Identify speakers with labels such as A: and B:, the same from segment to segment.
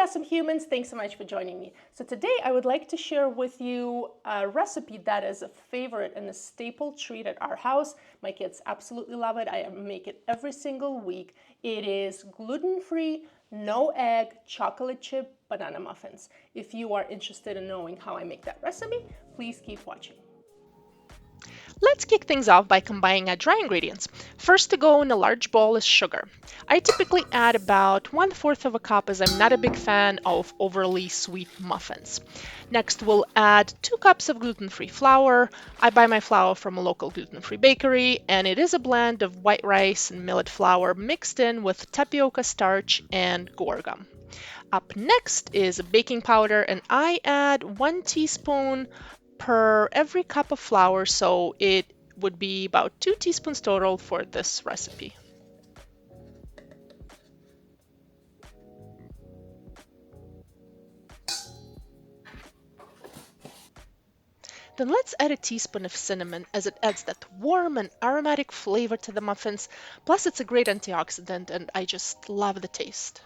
A: awesome humans, thanks so much for joining me. So today I would like to share with you a recipe that is a favorite and a staple treat at our house. My kids absolutely love it. I make it every single week. It is gluten-free, no egg, chocolate chip banana muffins. If you are interested in knowing how I make that recipe, please keep watching. Let's kick things off by combining our dry ingredients. First to go in a large bowl is sugar. I typically add about 1/4 of a cup as I'm not a big fan of overly sweet muffins. Next we'll add 2 cups of gluten-free flour. I buy my flour from a local gluten-free bakery and it is a blend of white rice and millet flour mixed in with tapioca starch and guar gum. Up next is baking powder and I add 1 teaspoon per every cup of flour, so it would be about 2 teaspoons total for this recipe. Then let's add a teaspoon of cinnamon as it adds that warm and aromatic flavor to the muffins. Plus it's a great antioxidant and I just love the taste.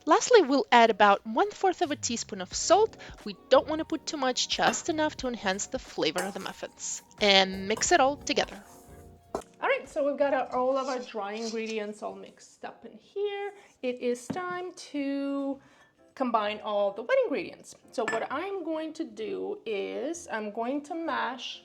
A: Lastly, we'll add about 1/4 of a teaspoon of salt. We don't want to put too much, just enough to enhance the flavor of the muffins. And mix it all together. All right, so we've got all of our dry ingredients all mixed up in here. It is time to combine all the wet ingredients. So what I'm going to do is I'm going to mash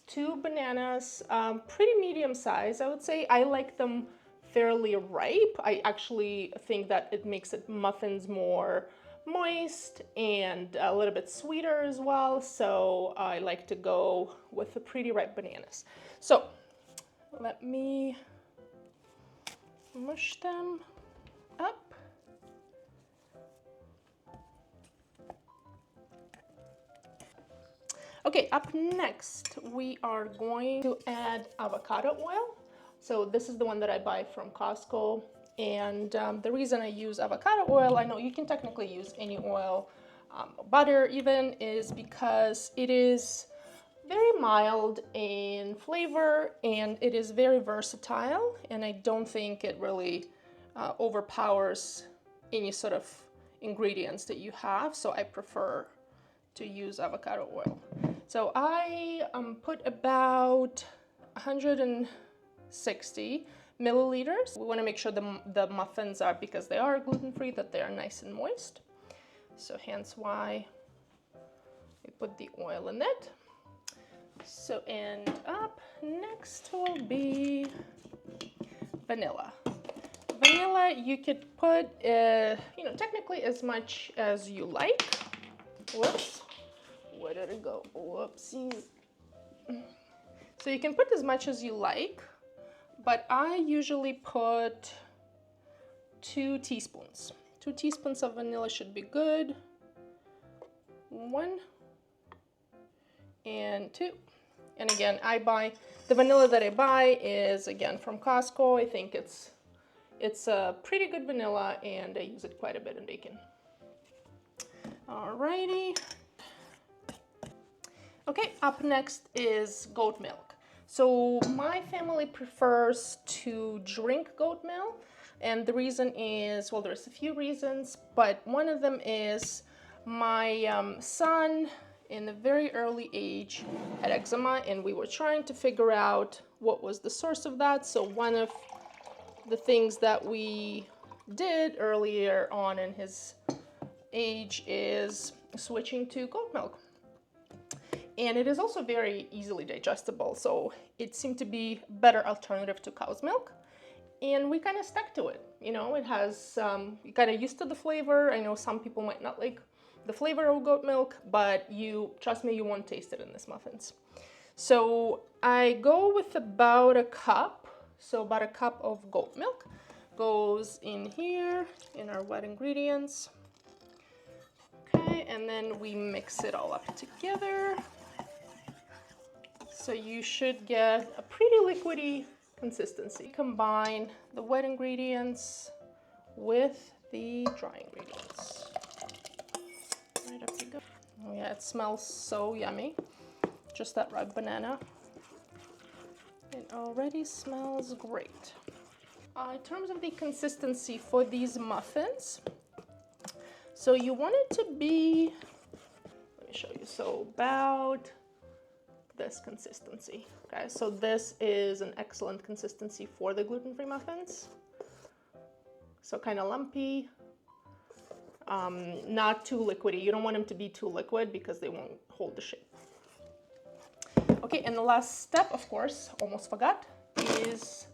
A: 2 bananas, pretty medium size, I would say. I like them fairly ripe. I actually think that it makes it muffins more moist and a little bit sweeter as well. So I like to go with the pretty ripe bananas. So let me mush them up. Okay, up next we are going to add avocado oil. So this is the one that I buy from Costco, and the reason I use avocado oil, I know you can technically use any oil, butter even, is because it is very mild in flavor and it is very versatile, and I don't think it really overpowers any sort of ingredients that you have, so I prefer to use avocado oil. So I put about 160 milliliters. We want to make sure the muffins are, because they are gluten-free, that they are nice and moist. So hence why we put the oil in it. So, and up next will be vanilla. Vanilla, you could put, technically as much as you like. Whoops, where did it go? Whoopsies. So you can put as much as you like, but I usually put 2 teaspoons. 2 teaspoons of vanilla should be good. 1 and 2. And again, the vanilla that I buy is again from Costco. I think it's a pretty good vanilla and I use it quite a bit in baking. Alrighty. Okay, up next is goat milk. So my family prefers to drink goat milk, and the reason is, well, there's a few reasons, but one of them is my son in a very early age had eczema, and we were trying to figure out what was the source of that. So one of the things that we did earlier on in his age is switching to goat milk. And it is also very easily digestible, so it seemed to be a better alternative to cow's milk. And we kind of stuck to it. You know, it has, you kind of used to the flavor. I know some people might not like the flavor of goat milk, but trust me, you won't taste it in this muffins. So I go with about a cup. So about a cup of goat milk goes in here in our wet ingredients. Okay, and then we mix it all up together. So you should get a pretty liquidy consistency. Combine the wet ingredients with the dry ingredients. Right, up you go. Oh yeah, it smells so yummy. just that ripe banana. It already smells great. In terms of the consistency for these muffins, so you want it to be, let me show you, so about this consistency. Okay, so this is an excellent consistency for the gluten-free muffins. So kind of lumpy, not too liquidy. You don't want them to be too liquid because they won't hold the shape. Okay, and the last step, of course, almost forgot, is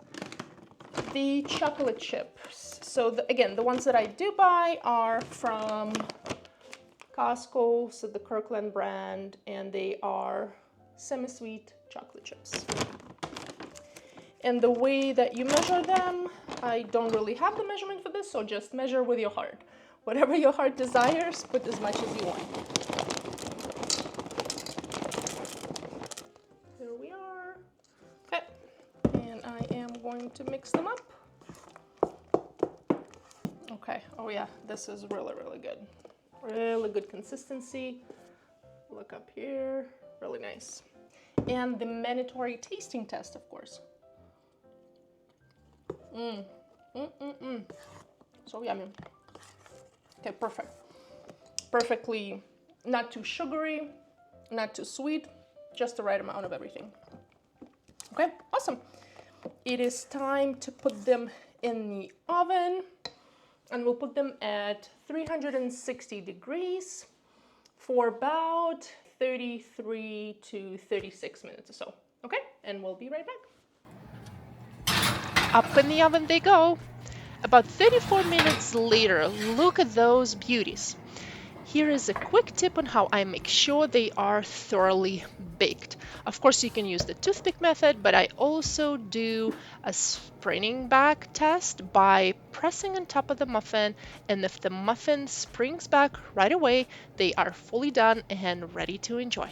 A: the chocolate chips. So again, the ones that I do buy are from Costco, so the Kirkland brand, and they are semi-sweet chocolate chips. And the way that you measure them, I don't really have the measurement for this, so just measure with your heart. Whatever your heart desires, put as much as you want. Here we are. Okay, and I am going to mix them up. Okay, oh yeah, this is really, really good. Really good consistency. Look up here, really nice. And the mandatory tasting test, of course. So yummy. Okay, perfect. Perfectly, not too sugary, not too sweet, just the right amount of everything. Okay, awesome. It is time to put them in the oven, and we'll put them at 360 degrees for about 33 to 36 minutes or so. Okay, and we'll be right back. Up in the oven they go. About 34 minutes later, look at those beauties. Here is a quick tip on how I make sure they are thoroughly baked. Of course, you can use the toothpick method, but I also do a spring back test by pressing on top of the muffin, and if the muffin springs back right away, they are fully done and ready to enjoy.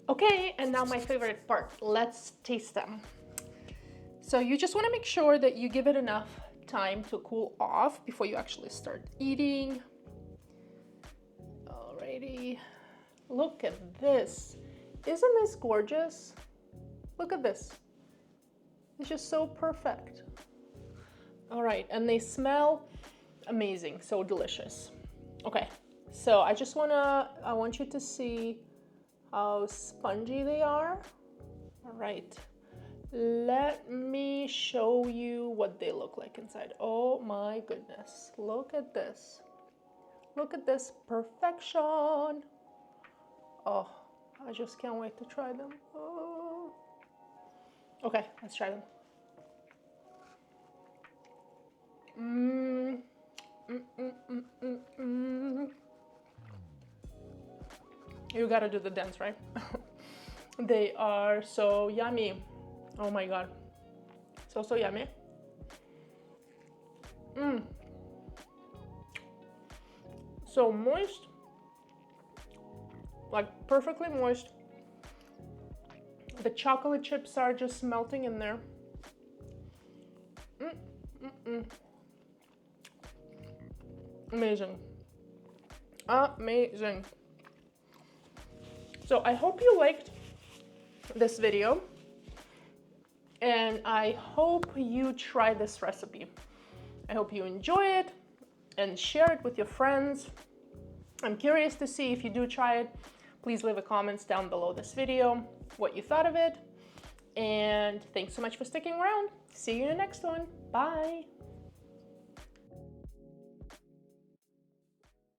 A: Okay, and now my favorite part. Let's taste them. So you just want to make sure that you give it enough time to cool off before you actually start eating. Alrighty, look at this. Isn't this gorgeous? Look at this. It's just so perfect. All right, and they smell amazing, so delicious. Okay, so I want you to see how spongy they are. All right, let me show you what they look like inside. Oh my goodness, look at this. Look at this perfection. Oh, I just can't wait to try them. Oh. Okay, let's try them. You gotta do the dance, right? They are so yummy. Oh my god. So yummy. So moist. Like perfectly moist. The chocolate chips are just melting in there. Amazing. Amazing. So I hope you liked this video, and I hope you try this recipe. I hope you enjoy it and share it with your friends. I'm curious to see if you do try it. Please leave a comment down below this video what you thought of it. And thanks so much for sticking around. See you in the next one. Bye.